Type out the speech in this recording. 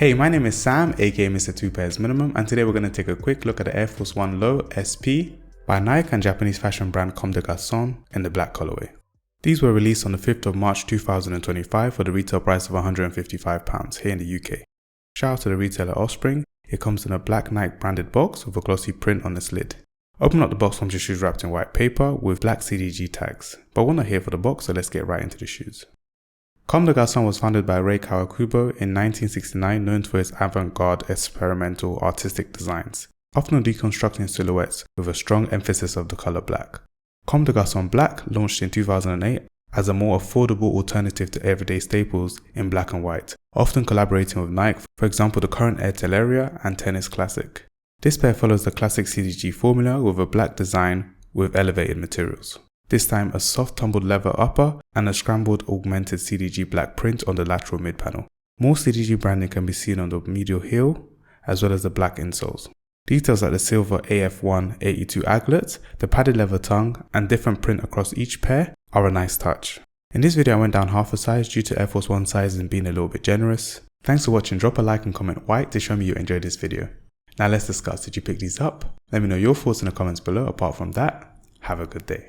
Hey, my name is Sam, aka Mr. Two Pairs Minimum, and today we're going to take a quick look at the Air Force 1 Low SP by Nike and Japanese fashion brand Comme Garçons in the black colorway. These were released on the 5th of March 2025 for the retail price of £155 here in the UK. Shout out to the retailer Offspring. It comes in a black Nike branded box with a glossy print on its lid. Open up the box comes your shoes wrapped in white paper with black CDG tags. But we're not here for the box, so let's get right into the shoes. Comme Garçons was founded by Rei Kawakubo in 1969, known for its avant-garde experimental artistic designs, often deconstructing silhouettes with a strong emphasis of the color black. Comme Garçons Black launched in 2008 as a more affordable alternative to everyday staples in black and white, often collaborating with Nike, for example the current Air Teleria and Tennis Classic. This pair follows the classic CDG formula with a black design with elevated materials. This time a soft tumbled leather upper and a scrambled augmented CDG black print on the lateral mid panel. More CDG branding can be seen on the medial heel as well as the black insoles. Details like the silver AF182 aglets, the padded leather tongue and different print across each pair are a nice touch. In this video I went down half a size due to Air Force 1 sizing being a little bit generous. Thanks for watching, drop a like and comment white to show me you enjoyed this video. Now let's discuss, did you pick these up? Let me know your thoughts in the comments below. Apart from that, have a good day.